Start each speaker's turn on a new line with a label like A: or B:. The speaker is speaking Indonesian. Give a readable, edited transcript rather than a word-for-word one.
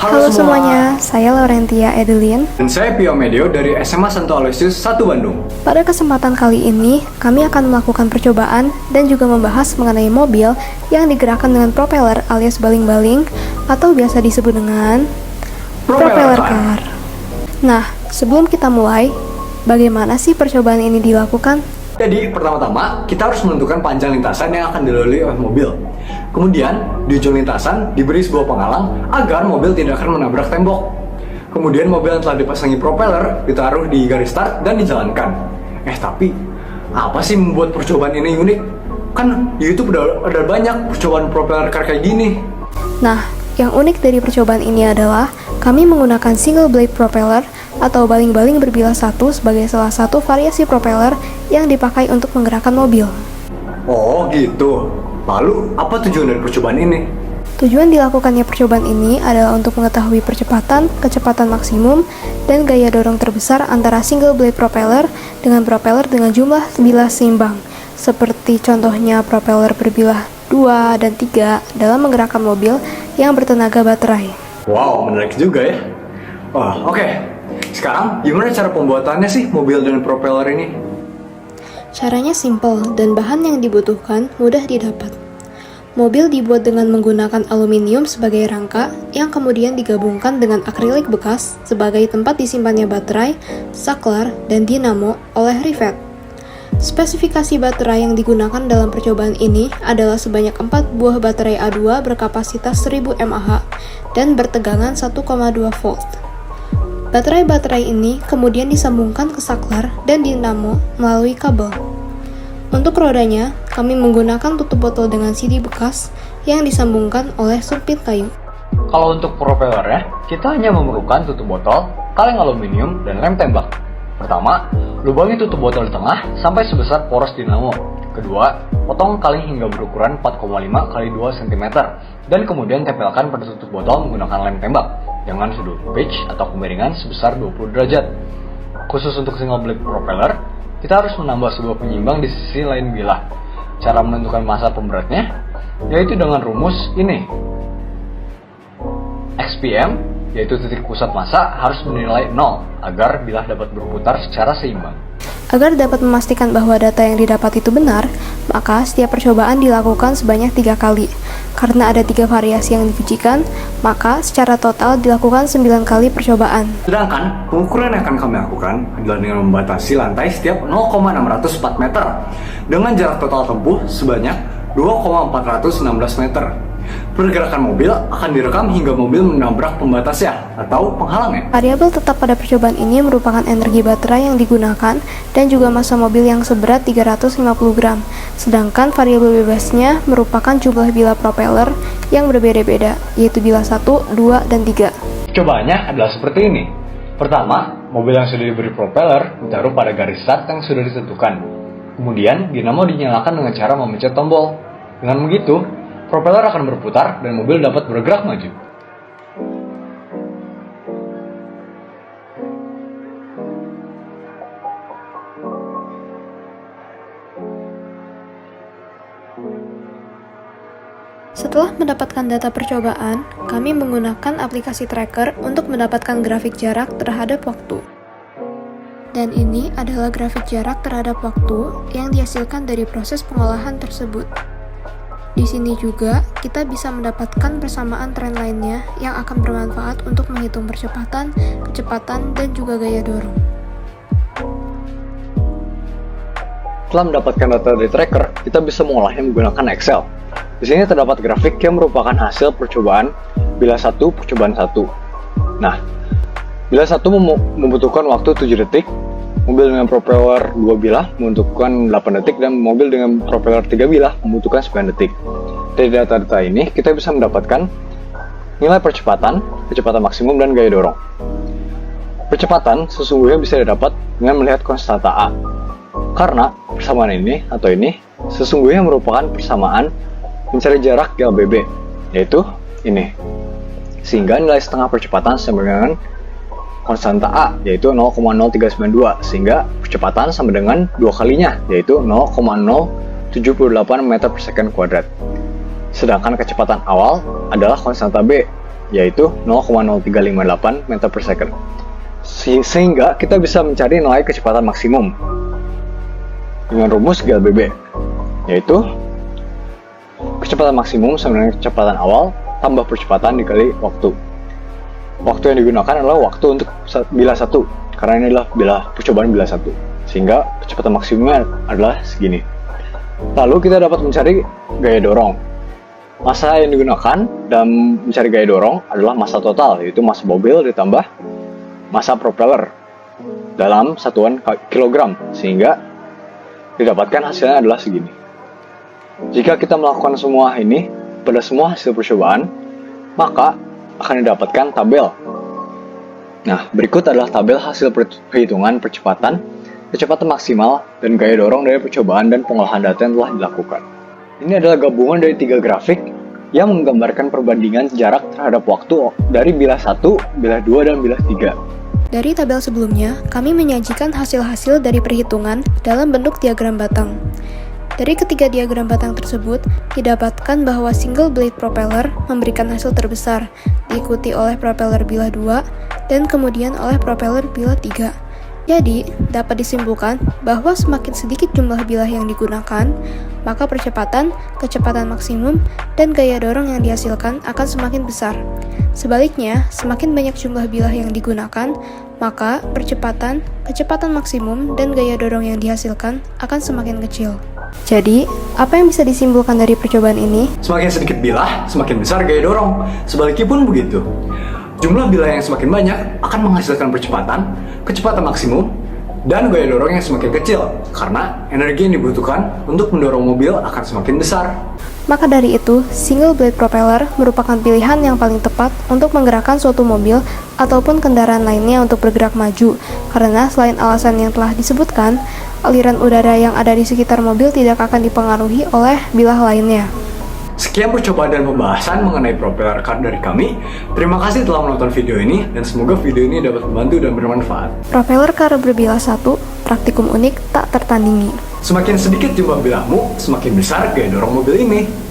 A: Halo semuanya, saya Laurentia Edelin.
B: Dan saya Pio Medio dari SMA Santo Aloysius 1 Bandung.
A: Pada kesempatan kali ini, kami akan melakukan percobaan dan juga membahas mengenai mobil yang digerakkan dengan propeller alias baling-baling atau biasa disebut dengan propeller car. Nah, sebelum kita mulai, bagaimana sih percobaan ini dilakukan?
B: Jadi, pertama-tama kita harus menentukan panjang lintasan yang akan dilalui oleh mobil. Kemudian, di ujung lintasan diberi sebuah penghalang agar mobil tidak akan menabrak tembok. Kemudian, mobil yang telah dipasangi propeller ditaruh di garis start dan dijalankan. Tapi, apa sih membuat percobaan ini unik? Kan di YouTube udah ada banyak percobaan propeller car kayak gini.
A: Nah, yang unik dari percobaan ini adalah kami menggunakan single blade propeller atau baling-baling berbilah satu sebagai salah satu variasi propeller yang dipakai untuk menggerakkan mobil.
B: Oh gitu. Lalu, apa tujuan dari percobaan ini?
A: Tujuan dilakukannya percobaan ini adalah untuk mengetahui percepatan, kecepatan maksimum, dan gaya dorong terbesar antara single blade propeller dengan propeller dengan jumlah bilah seimbang, seperti contohnya propeller berbilah 2 dan 3 dalam menggerakkan mobil yang bertenaga baterai.
B: Wow, menarik juga ya. Oke. Sekarang, gimana cara pembuatannya sih mobil dengan propeller ini?
A: Caranya simpel dan bahan yang dibutuhkan mudah didapat. Mobil dibuat dengan menggunakan aluminium sebagai rangka yang kemudian digabungkan dengan akrilik bekas sebagai tempat disimpannya baterai, saklar, dan dinamo oleh rivet. Spesifikasi baterai yang digunakan dalam percobaan ini adalah sebanyak 4 buah baterai A2 berkapasitas 1000 mAh dan bertegangan 1,2 volt. Baterai-baterai ini kemudian disambungkan ke saklar dan dinamo melalui kabel. Untuk rodanya, kami menggunakan tutup botol dengan sidi bekas yang disambungkan oleh sumpit kayu.
C: Kalau untuk propellernya, kita hanya memerlukan tutup botol, kaleng aluminium, dan rem tembak. Pertama, lubangi tutup botol di tengah sampai sebesar poros dinamo. Kedua, potong kaleng hingga berukuran 4,5 x 2 cm dan kemudian tempelkan pada tutup botol menggunakan lem tembak dengan sudut pitch atau kemiringan sebesar 20 derajat. Khusus untuk single blade propeller, kita harus menambah sebuah penyimbang di sisi lain bilah. Cara menentukan massa pemberatnya yaitu dengan rumus ini. XPM, yaitu titik pusat massa, harus bernilai 0 agar bilah dapat berputar secara seimbang.
A: Agar dapat memastikan bahwa data yang didapat itu benar, maka setiap percobaan dilakukan sebanyak 3 kali. Karena ada 3 variasi yang diujikan, maka secara total dilakukan 9 kali percobaan.
B: Sedangkan, pengukuran yang akan kami lakukan adalah dengan membatasi lantai setiap 0,604 meter dengan jarak total tempuh sebanyak 2,416 meter. Pergerakan mobil akan direkam hingga mobil menabrak pembatasnya atau penghalangnya.
A: Variabel tetap pada percobaan ini merupakan energi baterai yang digunakan dan juga massa mobil yang seberat 350 gram. Sedangkan variabel bebasnya merupakan jumlah bilah propeller yang berbeda-beda, yaitu bilah 1, 2, dan 3.
C: Percobaannya adalah seperti ini. Pertama, mobil yang sudah diberi propeller ditaruh pada garis start yang sudah ditentukan. Kemudian, dinamo dinyalakan dengan cara memencet tombol. Dengan begitu, propeller akan berputar dan mobil dapat bergerak maju.
A: Setelah mendapatkan data percobaan, kami menggunakan aplikasi tracker untuk mendapatkan grafik jarak terhadap waktu. Dan ini adalah grafik jarak terhadap waktu yang dihasilkan dari proses pengolahan tersebut. Di sini juga kita bisa mendapatkan persamaan tren lainnya yang akan bermanfaat untuk menghitung percepatan, kecepatan, dan juga gaya dorong.
C: Setelah mendapatkan data dari tracker, kita bisa mengolahnya menggunakan Excel. Di sini terdapat grafik yang merupakan hasil percobaan bilah 1 percobaan 1. Nah, bilah 1 membutuhkan waktu 7 detik, mobil dengan propeller 2 bilah membutuhkan 8 detik, dan mobil dengan propeller 3 bilah membutuhkan 9 detik. Dari data-data ini, kita bisa mendapatkan nilai percepatan, kecepatan maksimum, dan gaya dorong. Percepatan sesungguhnya bisa didapat dengan melihat konstanta A. Karena persamaan ini atau ini sesungguhnya merupakan persamaan mencari jarak LBB, yaitu ini. Sehingga nilai setengah percepatan sama dengan konstanta A, yaitu 0,0392, sehingga percepatan sama dengan 2 kalinya, yaitu 0,078 meter per second kuadrat. Sedangkan kecepatan awal adalah konstanta B, yaitu 0,0358 meter per second. Sehingga kita bisa mencari nilai kecepatan maksimum dengan rumus GLBB, yaitu kecepatan maksimum sama dengan kecepatan awal tambah percepatan dikali waktu. Waktu yang digunakan adalah waktu untuk bilah 1, karena ini adalah percobaan bilah 1, sehingga kecepatan maksimumnya adalah segini. Lalu kita dapat mencari gaya dorong. Massa yang digunakan dalam mencari gaya dorong adalah massa total, yaitu massa mobil ditambah massa propeller dalam satuan kilogram, sehingga didapatkan hasilnya adalah segini. Jika kita melakukan semua ini pada semua hasil percobaan, maka akan didapatkan tabel. Nah, berikut adalah tabel hasil perhitungan percepatan, kecepatan maksimal, dan gaya dorong dari percobaan dan pengolahan data yang telah dilakukan. Ini adalah gabungan dari 3 grafik yang menggambarkan perbandingan jarak terhadap waktu dari bilah 1, bilah 2, dan bilah 3.
A: Dari tabel sebelumnya, kami menyajikan hasil-hasil dari perhitungan dalam bentuk diagram batang. Dari ketiga diagram batang tersebut, didapatkan bahwa single blade propeller memberikan hasil terbesar, diikuti oleh propeller bilah 2, dan kemudian oleh propeller bilah 3. Jadi, dapat disimpulkan bahwa semakin sedikit jumlah bilah yang digunakan, maka percepatan, kecepatan maksimum, dan gaya dorong yang dihasilkan akan semakin besar. Sebaliknya, semakin banyak jumlah bilah yang digunakan, maka percepatan, kecepatan maksimum, dan gaya dorong yang dihasilkan akan semakin kecil. Jadi, apa yang bisa disimpulkan dari percobaan ini?
B: Semakin sedikit bilah, semakin besar gaya dorong. Sebaliknya pun begitu. Jumlah bilah yang semakin banyak akan menghasilkan percepatan, kecepatan maksimum, dan gaya dorong yang semakin kecil, karena energi yang dibutuhkan untuk mendorong mobil akan semakin besar.
A: Maka dari itu, single blade propeller merupakan pilihan yang paling tepat untuk menggerakkan suatu mobil ataupun kendaraan lainnya untuk bergerak maju, karena selain alasan yang telah disebutkan, aliran udara yang ada di sekitar mobil tidak akan dipengaruhi oleh bilah lainnya.
B: Sekian percobaan dan pembahasan mengenai propeller car dari kami. Terima kasih telah menonton video ini, dan semoga video ini dapat membantu dan bermanfaat.
A: Propeller car berbilah 1, praktikum unik tak tertandingi.
B: Semakin sedikit jumlah bilahmu, semakin besar gaya dorong mobil ini.